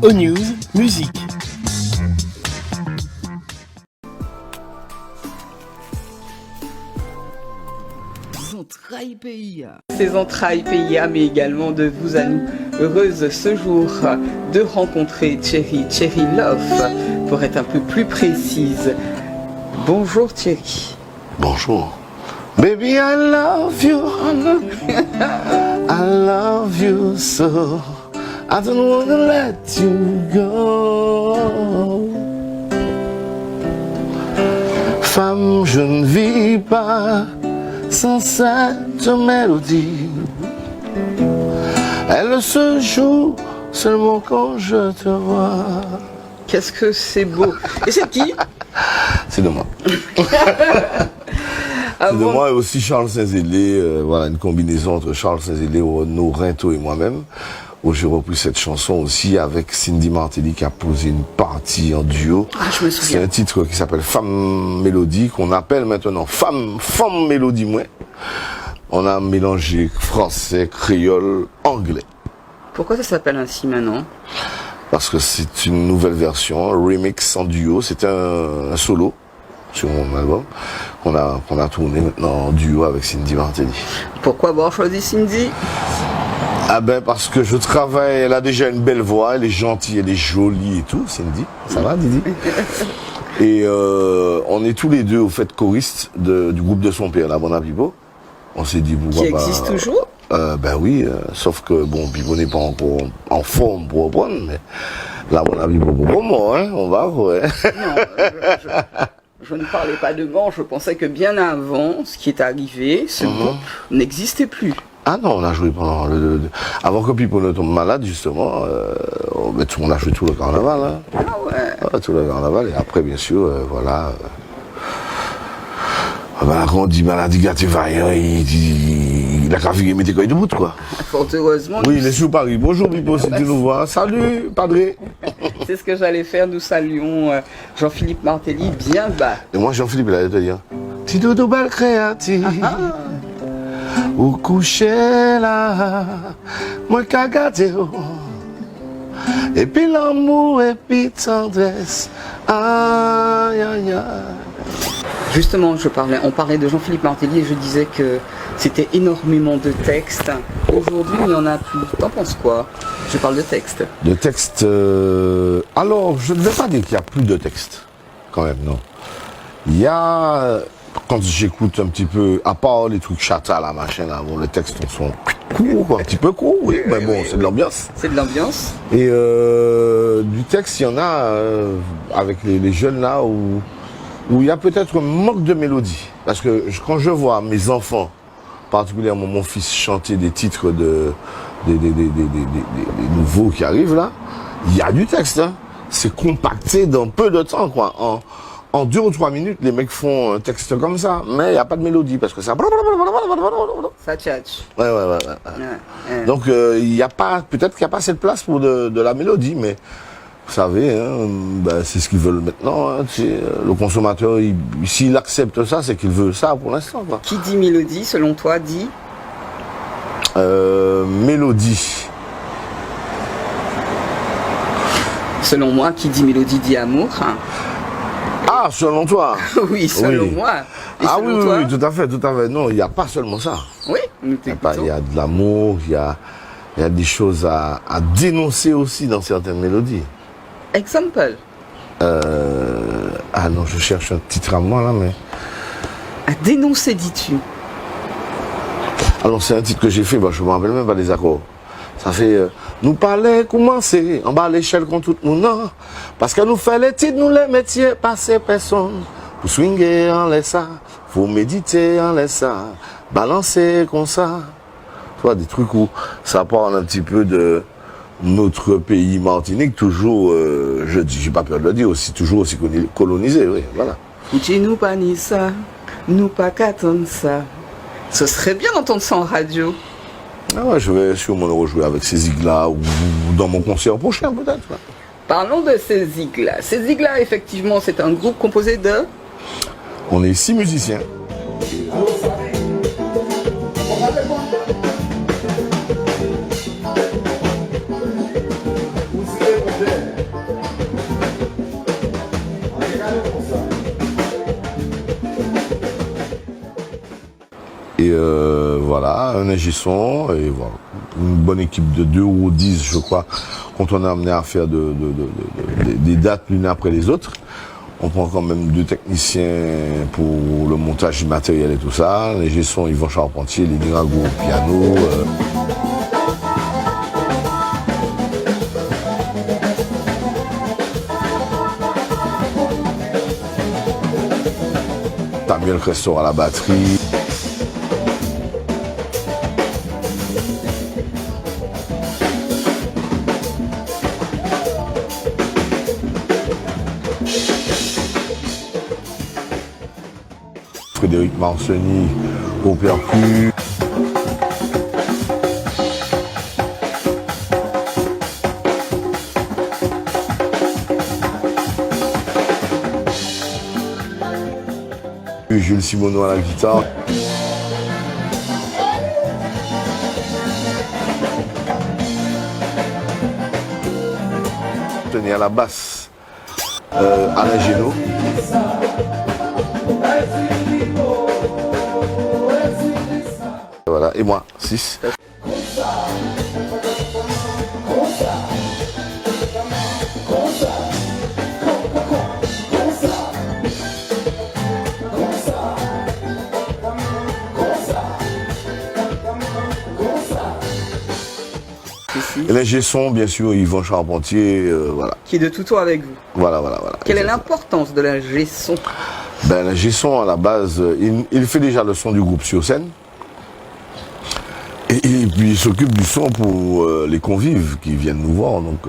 O-News, musique. Ces entrailles PIA, mais également de vous à nous. Heureuse ce jour de rencontrer Thierry Love, pour être un peu plus précise. Bonjour Thierry. Bonjour. Baby, I love you. I love you so. I don't want to let you go. Femme, je ne vis pas sans cette mélodie. Elle se joue seulement quand je te vois. Qu'est-ce que c'est beau. Et c'est qui? C'est de moi. C'est de moi et aussi Charles Saint-Zélé. Voilà, une combinaison entre Charles Saint-Zélé, Renaud Rinto et moi-même, où j'ai repris cette chanson aussi avec Cindy Martelly qui a posé une partie en duo. Ah, je me souviens. C'est un titre qui s'appelle Femme Mélodie, qu'on appelle maintenant Femme Mélodie moins. On a mélangé français, créole, anglais. Pourquoi ça s'appelle ainsi maintenant? Parce que c'est une nouvelle version, un remix en duo. C'est un solo sur mon album qu'on a tourné maintenant en duo avec Cindy Martelly. Pourquoi avoir choisi Cindy? Ah ben parce que je travaille, elle a déjà une belle voix, elle est gentille, elle est jolie et tout, Cindy. Ça va Didi? Et on est tous les deux au fait choristes du groupe de son père, la Bona Pipo. On s'est dit pourquoi pas. Qui existe toujours? Ben oui, sauf que bon, Pipo n'est pas encore en forme pour reprendre, mais la Bona Pipo pour moi, hein, on va voir. Non, je ne parlais pas de mort, je pensais que bien avant, ce qui est arrivé, ce groupe n'existait plus. Ah non, on a joué pendant avant que Pipo ne tombe malade, justement, on a joué tout le carnaval. Hein. Ah ouais. Tout le carnaval, et après, bien sûr, voilà. Quand on dit maladie gâtée vaillant, il a qu'à virer mes couilles de bout, quoi. Fort heureusement. Oui, il est sur Paris. Bonjour, Pipo, si tu nous vois. Salut, Padré. C'est ce que j'allais faire. Nous saluons Jean-Philippe Martelly bien bas. Et moi, Jean-Philippe, il allait te dire Ti doudou belle créative. Ou coucher là, moi qu'a gâté. Et puis l'amour, et puis tendresse. Aïe, aïe, aïe. Justement, on parlait de Jean-Philippe Martelly et je disais que c'était énormément de textes. Aujourd'hui, il n'y en a plus. T'en penses quoi? Je parle de textes. De textes. Alors, je ne vais pas dire qu'il n'y a plus de textes, quand même, non. Il y a. Quand j'écoute un petit peu, à part les trucs chata, la machin, là, bon, les textes sont courts, quoi, un petit peu courts, oui, mais bon, c'est de l'ambiance. C'est de l'ambiance. Et du texte, il y en a avec les jeunes là où il y a peut-être un manque de mélodie. Parce que quand je vois mes enfants, particulièrement mon fils, chanter des titres des nouveaux qui arrivent là, il y a du texte. Hein. C'est compacté dans peu de temps, quoi. En 2 ou 3 minutes, les mecs font un texte comme ça, mais il n'y a pas de mélodie parce que ça. Ça tchatche. Ouais. Donc il y a pas, peut-être qu'il n'y a pas cette place pour de la mélodie, mais vous savez, hein, c'est ce qu'ils veulent maintenant. Hein, le consommateur, s'il accepte ça, c'est qu'il veut ça pour l'instant. Quoi. Qui dit mélodie, selon toi, dit mélodie. Selon moi, qui dit mélodie dit amour. Hein. Ah, selon toi? Oui, selon moi. Et ah selon oui, toi? oui, tout à fait. Non, il n'y a pas seulement ça. Oui, nous t'écoutons. Il y a de l'amour, il y a des choses à dénoncer aussi dans certaines mélodies. Exemple. Ah non, je cherche un titre à moi là, mais... À dénoncer, dis-tu? Alors c'est un titre que j'ai fait, je ne me rappelle même pas des accords. Ça fait nous parler, commencer, en bas l'échelle contre tout le monde. Parce que nous faisons les titres, nous les métiers, passer personne. Pour swinguer en laisse ça, faut méditer en laisse ça, balancer comme ça. Tu vois, des trucs où ça parle un petit peu de notre pays Martinique, toujours, je dis, j'ai pas peur de le dire, toujours aussi colonisé, oui, voilà. Fouti nous pas ni ça, nous pas qu'attendre ça. Ce serait bien d'entendre ça en radio. Ah ouais, je vais sûrement le rejouer avec ces ziglas ou dans mon concert prochain peut-être. Ouais. Parlons de ces ziglas. Ces ziglas, effectivement, c'est un groupe composé de... On est 6 musiciens. Et voilà, un ingé son, et voilà, une bonne équipe de 2 ou 10, je crois, quand on a amené à faire des dates l'une après les autres. On prend quand même 2 techniciens pour le montage du matériel et tout ça. L'ingé son, Yvan Charpentier, les Nirago au piano. Samuel Crestor à la batterie. Frédéric Marceni au percu. Jules Simoneau à la guitare. Tenez à la basse, Alain Génaud. Voilà, et moi, 6. Et l'ingé son, bien sûr, Yvan Charpentier, voilà. Qui est de tout temps avec vous. Voilà. Quelle est l'importance de l'ingé son? Ben, l'ingé son, à la base, il fait déjà le son du groupe sur scène. Et puis il s'occupe du son pour les convives qui viennent nous voir. Donc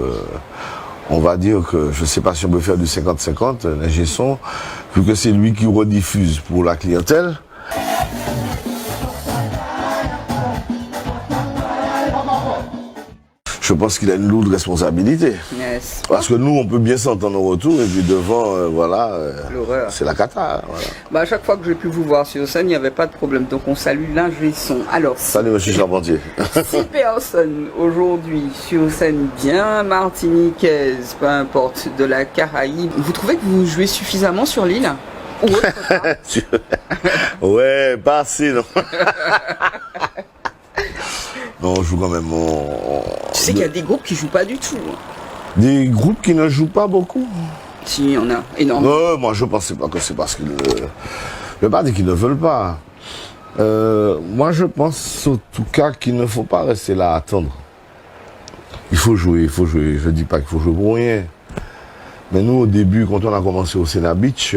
on va dire que, je ne sais pas si on peut faire du 50-50, l'ingé son, vu que c'est lui qui rediffuse pour la clientèle. Je pense qu'il a une lourde responsabilité. Yes. Parce que nous, on peut bien s'entendre au retour, et puis devant, voilà, L'horreur. c'est la cata. Voilà. Bah, à chaque fois que j'ai pu vous voir sur scène, il n'y avait pas de problème. Donc on salue l'ingé son. Alors, Salut, monsieur Charpentier. 6 personnes aujourd'hui sur scène bien martiniquaise, peu importe, de la Caraïbe. Vous trouvez que vous jouez suffisamment sur l'île? Ou autre part? Ouais, pas assez, non. Non, on joue quand même. Tu sais qu'il y a des groupes qui jouent pas du tout. Des groupes qui ne jouent pas beaucoup. Si, il y en a énormément. Non, moi je ne pense pas que c'est parce qu'ils je ne veux pas dire qu'ils ne veulent pas. Moi je pense en tout cas qu'il ne faut pas rester là à attendre. Il faut jouer, il faut jouer. Je ne dis pas qu'il faut jouer pour rien. Mais nous au début, quand on a commencé au Sena Beach,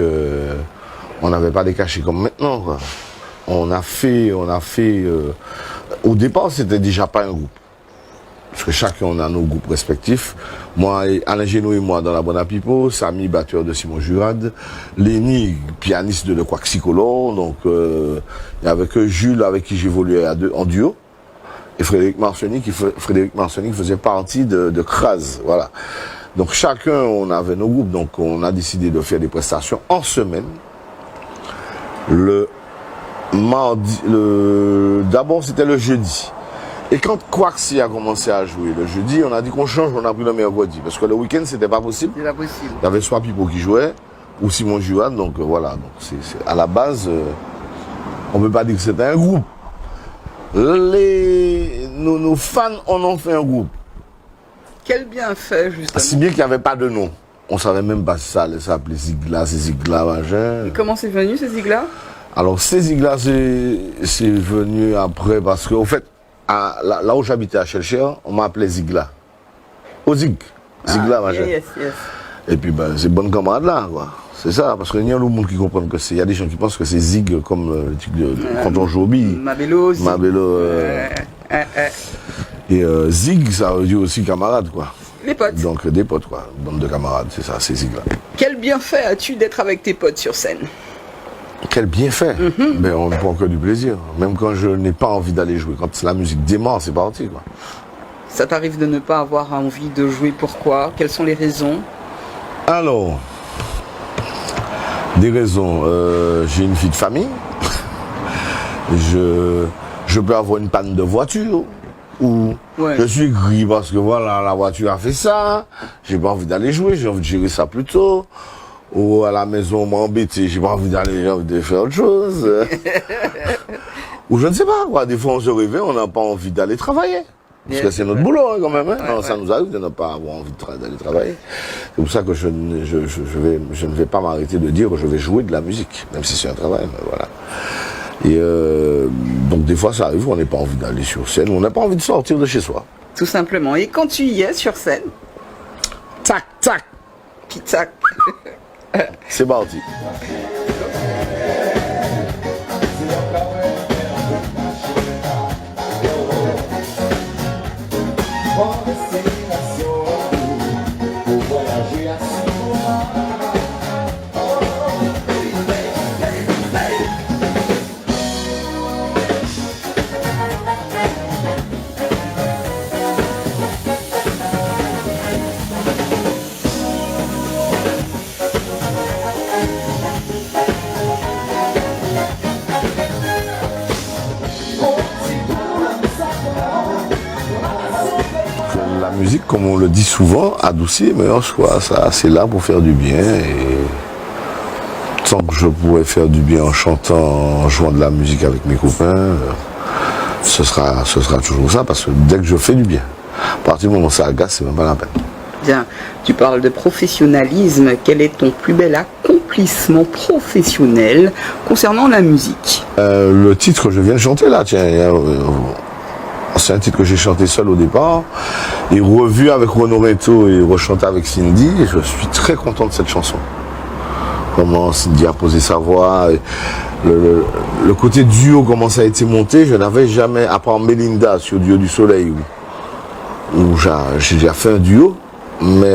on n'avait pas des cachets comme maintenant, quoi. On a fait au départ, c'était déjà pas un groupe. Parce que chacun, on a nos groupes respectifs. Moi, Alain Génaud et moi dans la Bonne Pipo, Samy, batteur de Simon Jurad, Léni, pianiste de Le Quaxicolor, donc il y avait que Jules avec qui j'évoluais en duo, et Frédéric Marceni qui faisait partie de Kraz, voilà. Donc chacun, on avait nos groupes, donc on a décidé de faire des prestations en semaine. Le mardi, d'abord c'était le jeudi. Et quand Quaxi a commencé à jouer le jeudi, on a dit qu'on change, on a pris le mercredi. Parce que le week-end, c'était pas possible. C'est pas possible. Il y avait soit Pipo qui jouait, ou Simon Juan, donc voilà. Donc à la base, on ne peut pas dire que c'était un groupe. Nos fans en ont fait un groupe. Quel bienfait, justement. Si bien qu'il n'y avait pas de nom. On ne savait même pas si ça allait s'appeler Zigla, c'est Zigla, machin. Et comment c'est venu, ces Zigla? Alors, ces Zigla, c'est venu après, parce qu'au fait, là où j'habitais à Chelcher, on m'appelait Zigla. Au Zig. Zigla, machin. Yes. Et puis, ben, c'est bonne camarade là, quoi. C'est ça, parce qu'il y a le monde qui comprend que c'est. Il y a des gens qui pensent que c'est Zig comme le truc quand on joue au billes. Mabello aussi. Mabello. Et Zig, ça veut dire aussi camarade, quoi. Les potes. Donc des potes, quoi. Bande de camarades, c'est ça, c'est Zig là. Quel bienfait as-tu d'être avec tes potes sur scène? Quel bienfait. Mais on ne prend que du plaisir. Même quand je n'ai pas envie d'aller jouer. Quand la musique démarre, c'est parti, quoi. Ça t'arrive de ne pas avoir envie de jouer, pourquoi? Quelles sont les raisons? Alors, des raisons. J'ai une fille de famille. je peux avoir une panne de voiture, ou je suis gris parce que voilà, la voiture a fait ça, j'ai pas envie d'aller jouer, j'ai envie de gérer ça plus tôt. Ou à la maison, on m'a embêté, j'ai pas envie d'aller, j'ai envie de faire autre chose. Ou je ne sais pas, quoi. Des fois, on se réveille, on n'a pas envie d'aller travailler. Parce que c'est notre boulot, hein, quand même. Hein. Alors, ça nous arrive de ne pas avoir envie d'aller travailler. C'est pour ça que je ne vais pas m'arrêter de dire que je vais jouer de la musique, même si c'est un travail, mais voilà. Et donc, des fois, ça arrive, on n'a pas envie d'aller sur scène, on n'a pas envie de sortir de chez soi. Tout simplement. Et quand tu y es sur scène, tac, tac, puis tac. C'est parti. La musique, comme on le dit souvent, adoucit, mais en soi, ça, c'est là pour faire du bien. Et tant que je pourrais faire du bien en chantant, en jouant de la musique avec mes copains, ce sera toujours ça, parce que dès que je fais du bien, à partir du moment où ça agace, c'est même pas la peine. Bien, tu parles de professionnalisme. Quel est ton plus bel accomplissement professionnel concernant la musique? Le titre que je viens de chanter là, tiens, c'est un titre que j'ai chanté seul au départ, et revu avec Renaud Reto et rechanté avec Cindy, et je suis très content de cette chanson. Comment Cindy a posé sa voix, le côté duo, comment ça a été monté, je n'avais jamais, à part Mélinda sur Duo du Soleil, où j'ai déjà fait un duo, mais,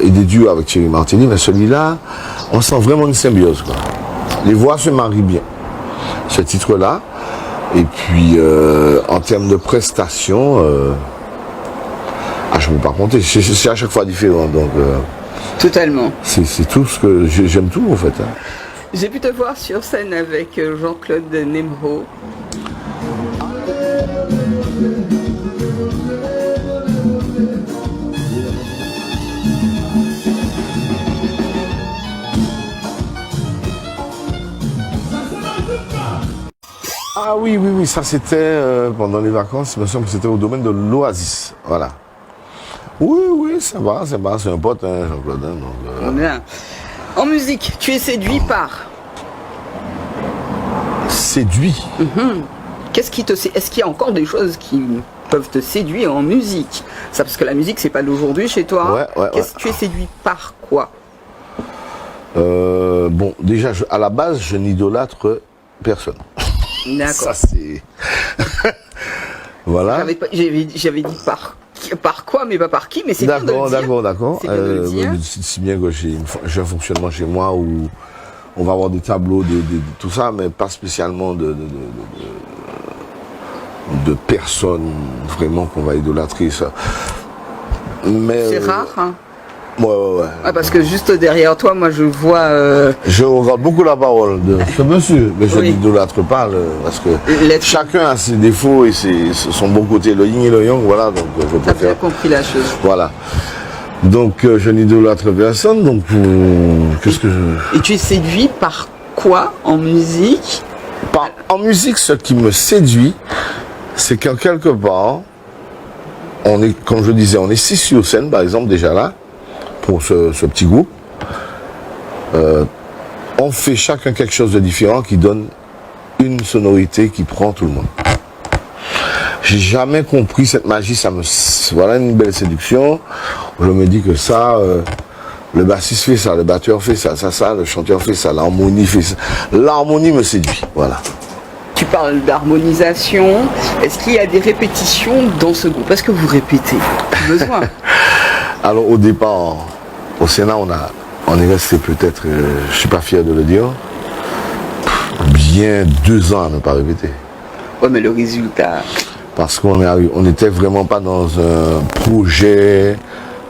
et des duos avec Thierry Martini, mais celui-là, on sent vraiment une symbiose, quoi. Les voix se marient bien. Ce titre-là, et puis en termes de prestations, je ne peux pas compter, c'est à chaque fois différent, donc totalement. C'est tout ce que j'aime tout en fait. Hein. J'ai pu te voir sur scène avec Jean-Claude Nemro. Ah oui, ça c'était pendant les vacances, il me semble que c'était au domaine de l'Oasis, voilà. Oui, ça va, c'est un pote, hein, Jean-Claude. Donc, Bien. En musique, tu es séduit par... Séduit. Qu'est-ce qui te... Est-ce qu'il y a encore des choses qui peuvent te séduire en musique? Ça, parce que la musique, c'est pas d'aujourd'hui chez toi. Ouais. Tu es séduit par quoi? Bon, déjà, à la base, je n'idolâtre personne. D'accord. Ça, c'est... Voilà. J'avais dit par quoi, mais pas par qui, mais c'est bien de le dire. D'accord. Si bien que j'ai un fonctionnement chez moi où on va avoir des tableaux de tout ça, mais pas spécialement de personnes vraiment qu'on va idolâtrer, ça. Mais c'est rare, hein. Ouais. Parce que juste derrière toi, moi je vois... Je regarde beaucoup la parole de ce monsieur, mais je n'idolâtre pas, parce que chacun a ses défauts et son bon côté, le yin et le yang, voilà, donc je préfère... T'as bien compris la chose. Voilà. Donc je n'idolâtre personne, donc qu'est-ce que je... Et tu es séduit par quoi en musique? En musique, ce qui me séduit, c'est qu'en quelque part, on est, comme je disais, on est 6 sur scène, par exemple, déjà là, pour ce petit groupe. On fait chacun quelque chose de différent qui donne une sonorité qui prend tout le monde. J'ai jamais compris cette magie, voilà une belle séduction. Je me dis que ça, le bassiste fait ça, le batteur fait ça, le chanteur fait ça, l'harmonie fait ça. L'harmonie me séduit, voilà. Tu parles d'harmonisation. Est-ce qu'il y a des répétitions dans ce groupe? Est-ce que vous répétez? Besoin. Alors au départ, au Sénat, on est resté peut-être, je suis pas fier de le dire, bien 2 ans à ne pas répéter. Ouais, mais le résultat... Parce qu'on n'était vraiment pas dans un projet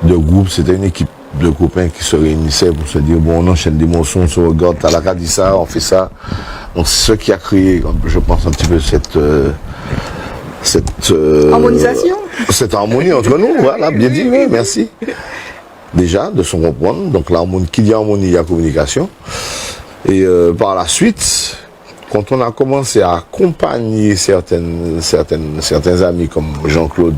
de groupe, c'était une équipe de copains qui se réunissaient pour se dire, bon, on enchaîne des morceaux, on se regarde, Talaka dit ça, on fait ça. Donc c'est ce qui a créé, je pense, un petit peu Harmonisation. Cette harmonie entre nous, voilà, bien dit, oui, merci. Déjà, de se comprendre. Donc, l'harmonie, qui dit harmonie, il y a communication. Et par la suite, quand on a commencé à accompagner certains amis comme Jean-Claude,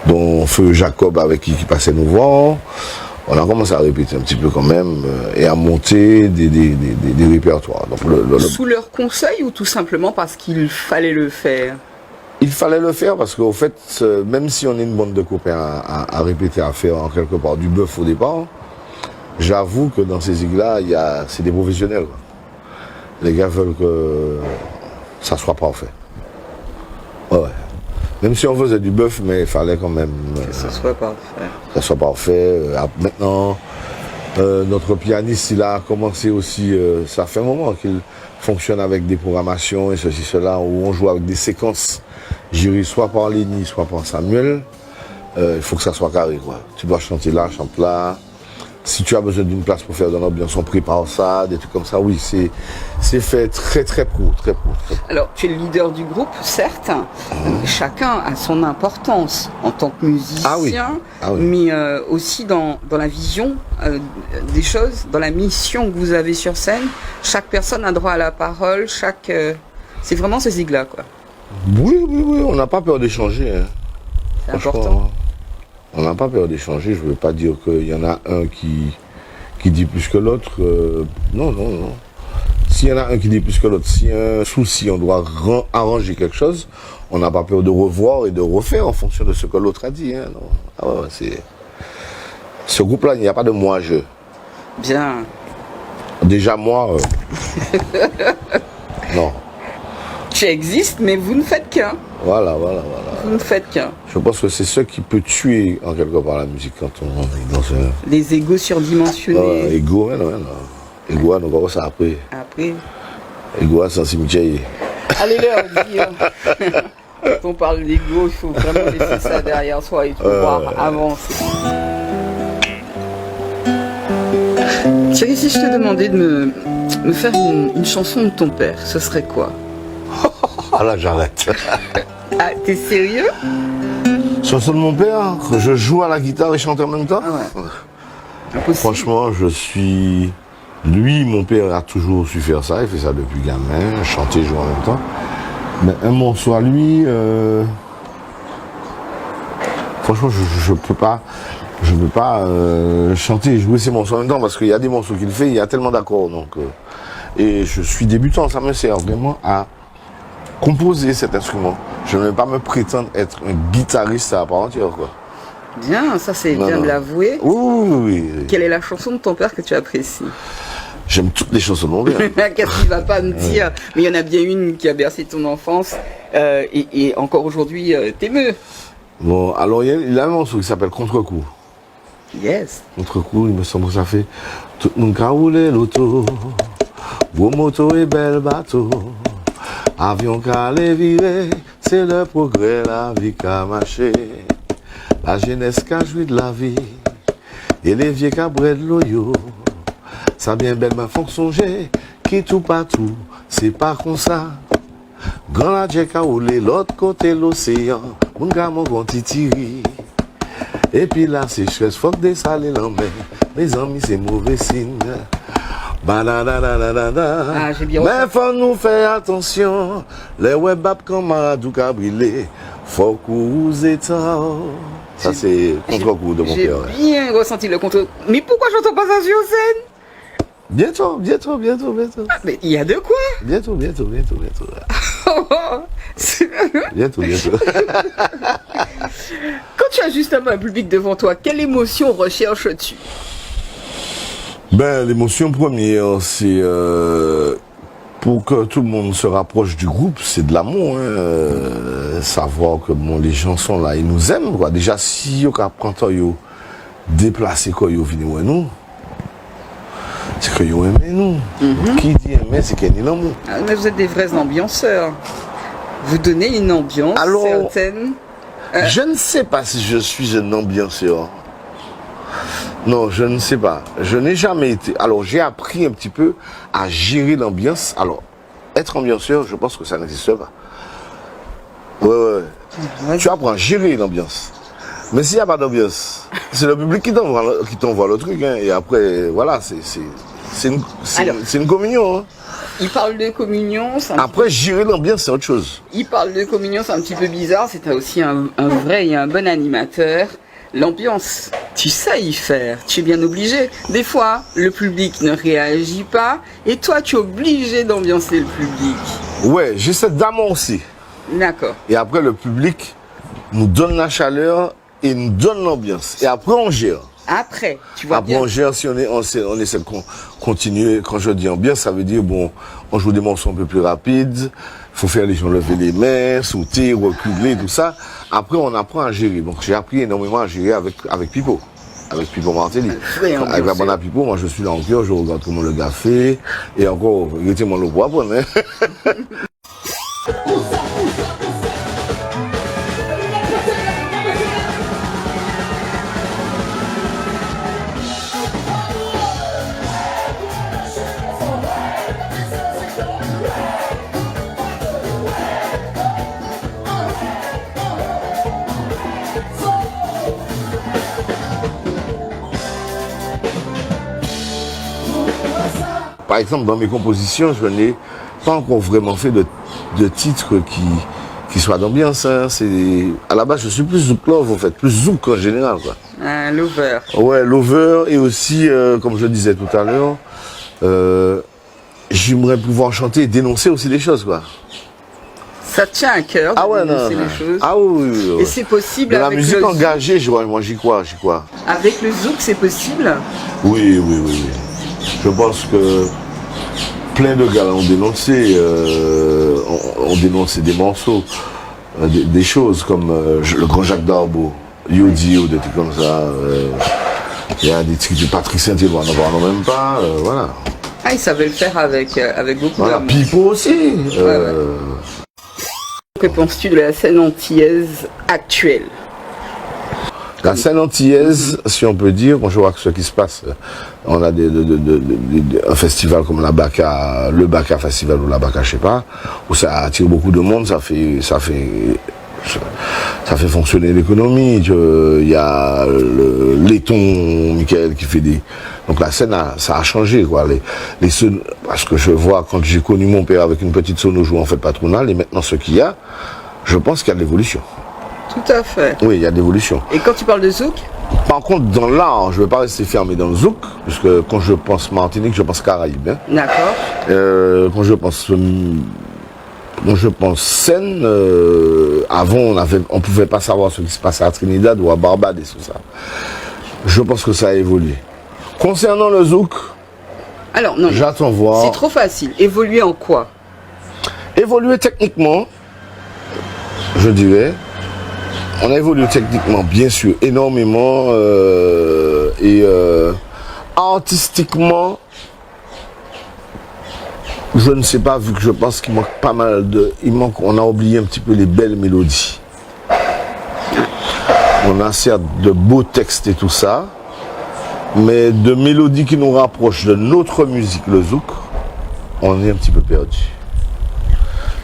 dont Feu Jacob avec qui passait nous voir, on a commencé à répéter un petit peu quand même et à monter des répertoires. Donc, Sous leur conseil ou tout simplement parce qu'il fallait le faire? Il fallait le faire parce qu'au fait, même si on est une bande de copains à répéter, à faire en quelque part du bœuf au départ, j'avoue que dans ces zigues-là, c'est des professionnels, quoi. Les gars veulent que ça soit parfait. Ouais. Même si on faisait du bœuf, mais il fallait quand même que ça soit parfait. Que ça soit parfait. Maintenant, notre pianiste, il a commencé aussi, ça fait un moment qu'il fonctionne avec des programmations et ceci, cela, où on joue avec des séquences gérées soit par Léni, soit par Samuel. Il faut que ça soit carré, quoi. Tu dois chanter là, chante là. Si tu as besoin d'une place pour faire de l'ambiance, on prépare ça, des trucs comme ça. Oui, c'est fait très pro, très pro. Alors, tu es le leader du groupe, certes. Chacun a son importance en tant que musicien, mais aussi dans la vision des choses, dans la mission que vous avez sur scène. Chaque personne a droit à la parole, c'est vraiment ces zigues-là, quoi. Oui, on n'a pas peur d'échanger. Hein. C'est important. On n'a pas peur d'échanger, je ne veux pas dire qu'il y en a un qui dit plus que l'autre. Non. S'il y en a un qui dit plus que l'autre, s'il y a un souci, on doit arranger quelque chose, on n'a pas peur de revoir et de refaire en fonction de ce que l'autre a dit. Hein, non. Ah ouais, ce groupe-là, il n'y a pas de moi-je. Bien. Déjà, moi, non. Tu existes, mais vous ne faites qu'un. Voilà. Vous ne faites qu'un. Je pense que c'est ce qui peut tuer en quelque part la musique quand on est dans un... Les égos surdimensionnés. Ego, non. Ego, on va voir ça après. Ego, c'est un cimetière. Allez leur dire. Quand on parle d'ego, il faut vraiment laisser ça derrière soi et pouvoir avancer. Thierry, si je te demandais de me faire une chanson de ton père, ce serait quoi? Ah là, j'arrête. Ah, t'es sérieux? Chanson de mon père, je joue à la guitare et chante en même temps. Ah ouais. Franchement, lui, mon père a toujours su faire ça, il fait ça depuis gamin, chanter, jouer en même temps. Mais un morceau à lui, franchement, je peux pas chanter et jouer ces morceaux en même temps parce qu'il y a des morceaux qu'il fait, il y a tellement d'accords. Et je suis débutant, ça me sert vraiment à composer cet instrument. Je ne vais pas me prétendre être un guitariste à part entière, quoi. Bien, ça c'est bien de l'avouer. Oui. Quelle est la chanson de ton père que tu apprécies? J'aime toutes les chansons de mon père. Qu'est-ce qu'il va pas me dire? Mais il y en a bien une qui a bercé ton enfance et encore aujourd'hui t'émeut. Bon, alors il a un morceau qui s'appelle Contre-coup. Yes. Contre-coup, il me semble que ça fait tout le monde a roulé l'auto, vos motos et belles bateaux. Avion qu'à les virer, c'est le progrès, la vie qu'a marché. La jeunesse qu'a joui de la vie, et les vieux qu'a bré de l'oyo. Ça bien belle ma font songer, qui tout partout, c'est pas comme ça. Grand la djek a roulé l'autre côté l'océan, mon gars mon grand titiri. Et puis là c'est stress, faut que dessaler l'envers, mes amis c'est mauvais signe. J'ai bien mais faut nous faire attention, les webap camarades qu'a brûlé, faut qu'on état. Ça c'est contre-coup de mon père. J'ai bien ressenti le contre. Mais pourquoi j'entends pas ça sur scène? Bientôt. Ah, mais il y a de quoi? Bientôt. Bientôt. Quand tu as justement un public devant toi, quelle émotion recherches-tu? L'émotion première, c'est pour que tout le monde se rapproche du groupe, c'est de l'amour. Savoir que les gens sont là, ils nous aiment, quoi. Déjà, si ils apprennent à déplacer quand ils viennent nous, c'est qu'ils aiment nous. Qui dit aimer, c'est qu'ils aiment l'amour. Ah, mais vous êtes des vrais ambianceurs. Vous donnez une ambiance certaine. Je ne sais pas si je suis un ambianceur. Non, je ne sais pas. Je n'ai jamais été. Alors, j'ai appris un petit peu à gérer l'ambiance. Alors, être ambianceur, je pense que ça n'existe pas. Ouais. Vas-y. Tu apprends à gérer l'ambiance. Mais s'il n'y a pas d'ambiance, c'est le public qui t'envoie le truc. Hein. Et après, voilà, c'est une communion. Hein. Il parle de communion. Après, gérer l'ambiance, c'est autre chose. Il parle de communion, c'est un petit peu bizarre. C'est aussi un vrai et un bon animateur. L'ambiance, tu sais y faire. Tu es bien obligé. Des fois, le public ne réagit pas. Et toi, tu es obligé d'ambiancer le public. Ouais, j'ai cette dame aussi. D'accord. Et après, le public nous donne la chaleur et nous donne l'ambiance. Et après, on gère. Après, tu vois Après, bien. on gère si on essaie de continuer. Quand je dis ambiance, ça veut dire, bon, on joue des morceaux un peu plus rapides. Il faut faire les gens lever les mains, sauter, reculer, tout ça. Après, on apprend à gérer. Donc, j'ai appris énormément à gérer avec Pipo. Avec Pipo Martelly. Avec la bonne Pipo, moi, je suis là en cœur, je regarde comment le gars fait. Et encore, mettez-moi le bois, hein. Par exemple, dans mes compositions, je n'ai pas encore vraiment fait de titres qui soient d'ambiance. Hein. À la base, je suis plus zouk love, en fait, plus zouk en général. Quoi. Lover. Ouais, lover, et aussi, comme je disais tout à l'heure, j'aimerais pouvoir chanter et dénoncer aussi des choses, quoi. Ça te tient à cœur de dénoncer les choses. Ah oui. Et c'est possible de la avec musique le engagée, moi j'y crois. Avec le zouk, c'est possible. Oui. Je pense que plein de gars ont dénoncé, des morceaux, des choses comme le grand Jacques Darbo, Yodi ou des trucs comme ça. Il y a des trucs de Patrick Saint-Éloi, n'en parlons même pas, voilà. Ah, il savait le faire avec beaucoup Voilà, d'amour. Pipo aussi. Ouais. Que penses-tu de la scène antillaise actuelle? La scène antillaise, si on peut dire, quand je vois ce qui se passe, on a un festival comme le Baka Festival ou la Baka, je sais pas, où ça attire beaucoup de monde, ça fait fonctionner l'économie. Il y a le laiton Michael qui fait des... Donc la scène, ça a changé, quoi. Parce que je vois, quand j'ai connu mon père avec une petite sono jouant en fait patronale, et maintenant ce qu'il y a, je pense qu'il y a de l'évolution. Tout à fait. Oui, il y a de l'évolution. Et quand tu parles de zouk? Par contre, dans l'art, je ne veux pas rester fermé dans le zouk, puisque quand je pense Martinique, je pense Caraïbes. Hein. D'accord. Quand je pense scène, avant, on ne pouvait pas savoir ce qui se passait à Trinidad ou à Barbade et tout ça. Je pense que ça a évolué. Concernant le zouk, alors non, j'attends voir. C'est trop facile. Évoluer en quoi? Évoluer techniquement, je dirais. On a évolué techniquement, bien sûr, énormément. Artistiquement, je ne sais pas, vu que je pense qu'il manque pas mal on a oublié un petit peu les belles mélodies. On a certes de beaux textes et tout ça, mais de mélodies qui nous rapprochent de notre musique, le zouk, on est un petit peu perdu.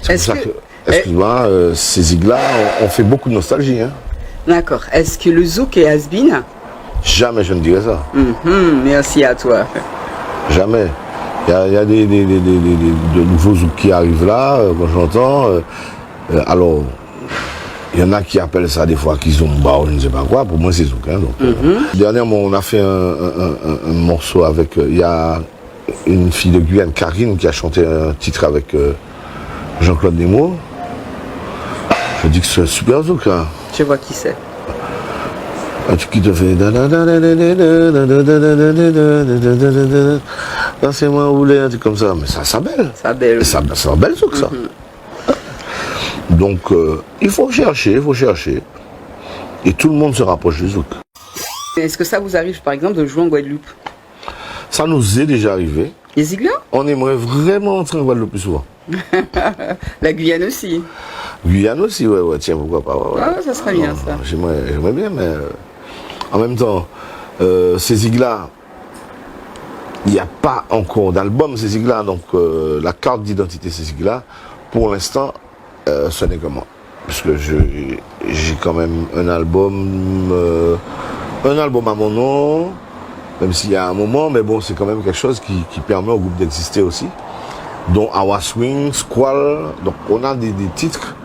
C'est pour ça que... Excuse-moi, ces ziglas ont fait beaucoup de nostalgie. Hein. D'accord. Est-ce que le zouk est has-been? Jamais je ne dirais ça. Merci à toi. Jamais. Il y a de nouveaux zouks qui arrivent là, quand j'entends. Alors, il y en a qui appellent ça des fois kizomba ou je ne sais pas quoi. Pour moi, c'est zouk. Hein, donc, dernièrement, on a fait un morceau avec... Il y a une fille de Guyane, Karine, qui a chanté un titre avec Jean-Claude Nemo. Je dis que c'est un super zouk. Hein. Je vois qui c'est. Un truc qui te fait... C'est moi roulé, un truc comme ça. Mais ça belle. Ça belle. Ça belle zouk, ça. Donc, il faut chercher. Et tout le monde se rapproche du zouk. Est-ce que ça vous arrive, par exemple, de jouer en Guadeloupe? Ça nous est déjà arrivé. Les ziglas? On aimerait vraiment entrer en Guadeloupe plus souvent. La Guyane aussi. Guyane aussi, ouais, tiens, pourquoi pas. Ouais. Ah, ça serait bien, ça. J'aimerais bien, mais en même temps, ces ziglas, il n'y a pas encore d'album, ces ziglas, donc la carte d'identité, ces ziglas, pour l'instant, ce n'est que moi. parce que j'ai quand même un album à mon nom, même s'il y a un moment, mais bon, c'est quand même quelque chose qui permet au groupe d'exister aussi, dont Our Swing, Squall, donc on a des titres.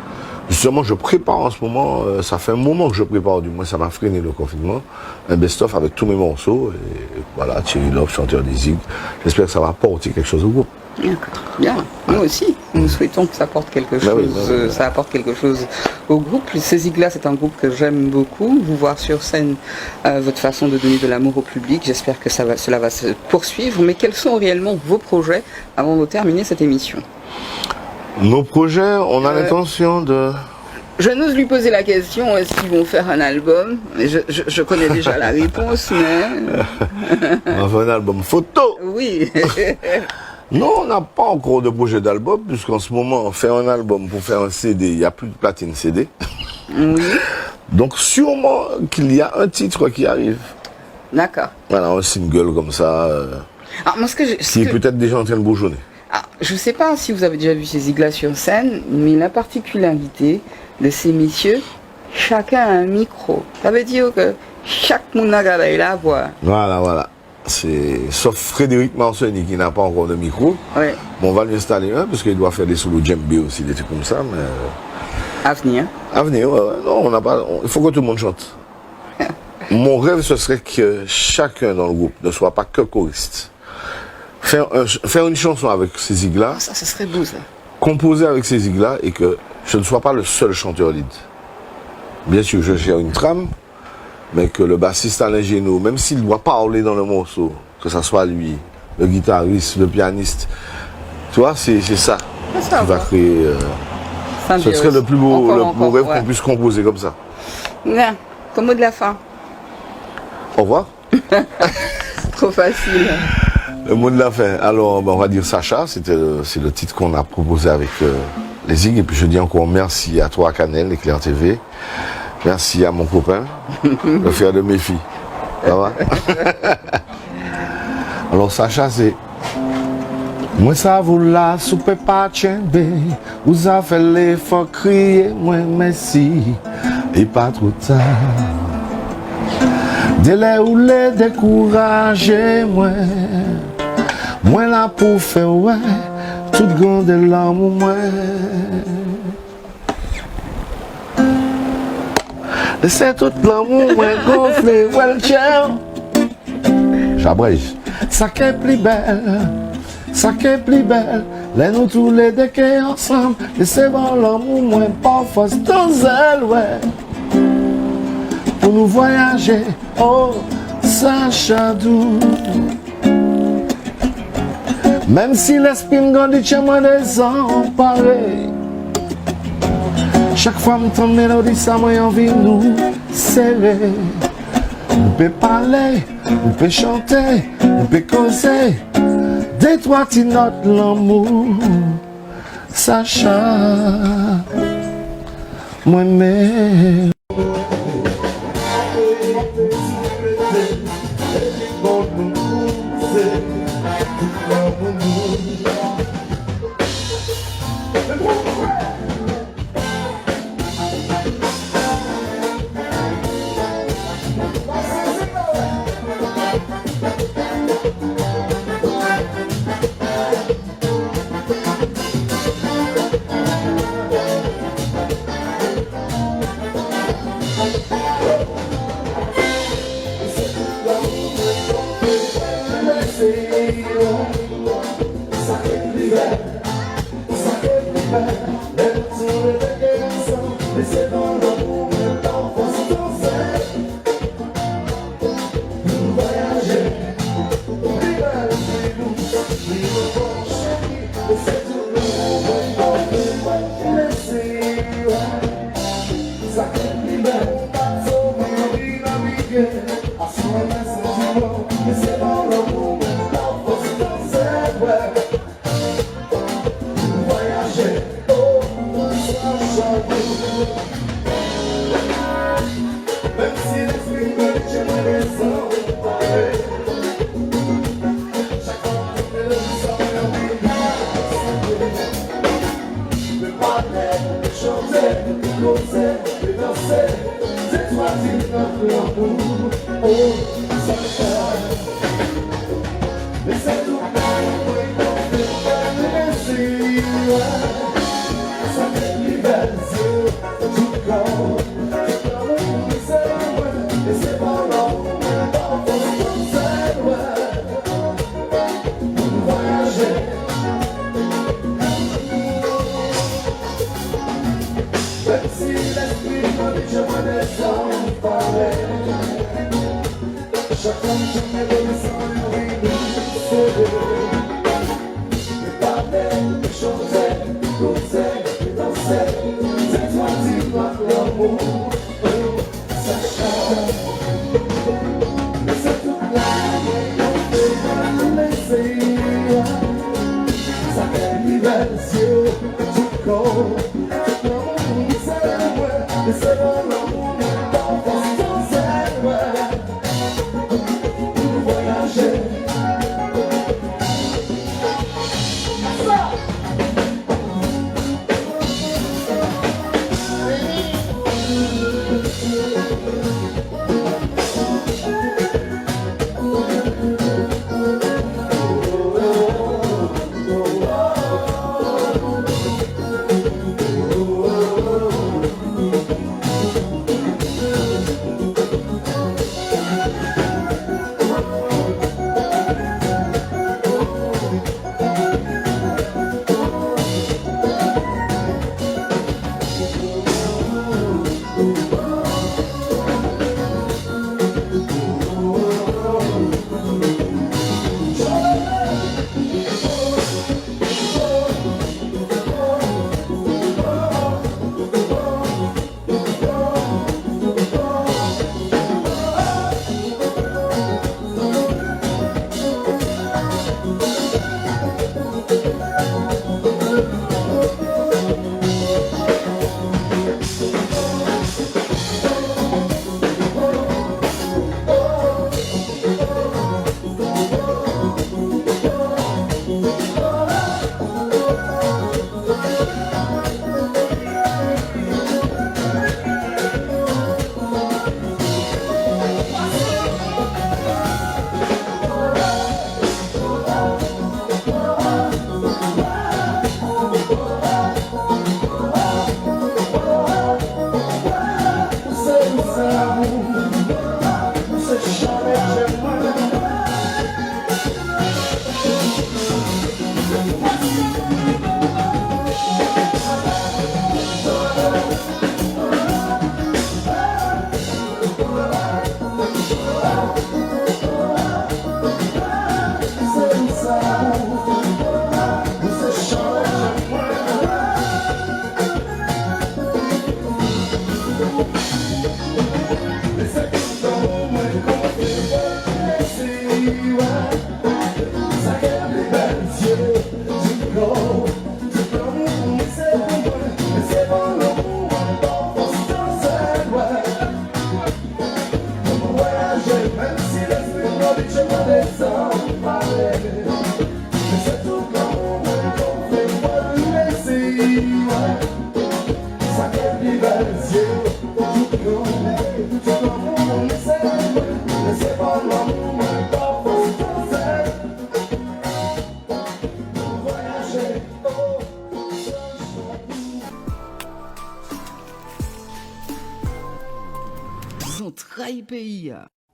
Justement, je prépare en ce moment, ça fait un moment que je prépare, du moins ça m'a freiné le confinement, un best-of avec tous mes morceaux, et voilà, Thierry Love, chanteur des Zig. J'espère que ça va apporter quelque chose au groupe. D'accord, bien. Nous aussi, nous souhaitons que ça apporte quelque chose, ça apporte quelque chose au groupe. Ces Zig-là, c'est un groupe que j'aime beaucoup. Vous voir sur scène, votre façon de donner de l'amour au public, j'espère que cela va se poursuivre. Mais quels sont réellement vos projets avant de terminer cette émission? Nos projets, on a l'intention de... Je n'ose lui poser la question, est-ce qu'ils vont faire un album? Je connais déjà la réponse, mais... On va faire un album photo. Oui. Non, on n'a pas encore de projet d'album, puisqu'en ce moment, faire un album pour faire un CD, il n'y a plus de platine CD. Oui. Donc sûrement qu'il y a un titre qui arrive. D'accord. Voilà, un single comme ça, Alors, moi, qui est peut-être déjà en train de bourgeonner. Je ne sais pas si vous avez déjà vu ces Zig-là sur scène, mais la particularité de ces messieurs, chacun a un micro. Ça veut dire que chaque monde a la voix. Voilà. Sauf Frédéric Marsoni qui n'a pas encore de micro. Ouais. Bon, on va lui installer un, parce qu'il doit faire des solos djembé aussi, des trucs comme ça, mais... À venir. À venir, ouais. Non, on n'a pas... Il faut que tout le monde chante. Mon rêve, ce serait que chacun dans le groupe ne soit pas que choriste. Faire une chanson avec ces Zig-là. Ça serait beau, ça. Composer avec ces Zig-là et que je ne sois pas le seul chanteur lead. Bien sûr, je gère une trame, mais que le bassiste Alain Génaud, même s'il doit parler dans le morceau, que ça soit lui, le guitariste, le pianiste, tu vois, c'est ça qui va créer... ce serait le plus beau rêve qu'on puisse composer comme ça. Bien, comme mot de la fin. Au revoir. Trop facile. Le mot de la fin. Alors, on va dire Sacha, c'est le titre qu'on a proposé avec les Zig. Et puis je dis encore merci à toi, Canel, Éclair TV. Merci à mon copain, le frère de mes filles. Ça va? Alors, Sacha, c'est... Moi, ça vous la soupe pas tchembe. Vous avez fait l'effort crier, moi, merci. Et pas trop tard. Délai ou les décourager, moi. Moi là pour faire ouais, toute grande l'amour moi. Laissez tout l'amour moi gonfler, ouais le tien. J'abrège. Ça qui est plus belle, ça qui est plus belle. Laissez-nous tous les deux qui ensemble. Laissez voir l'amour moi pas force dans elle, ouais. Pour nous voyager, oh, Sacha doux. Même si l'esprit me grandit chez moi désemparé. Chaque fois que je mélodie, ça m'a envie de nous serrer. On peut parler, on peut chanter, on peut causer. Des toi, tu notes l'amour, Sacha. Moi-même. Chanter,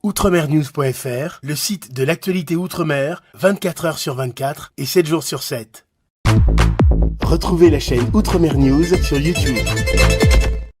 Outremernews.fr, le site de l'actualité outre-mer, 24 heures sur 24 et 7 jours sur 7. Retrouvez la chaîne Outremer News sur YouTube.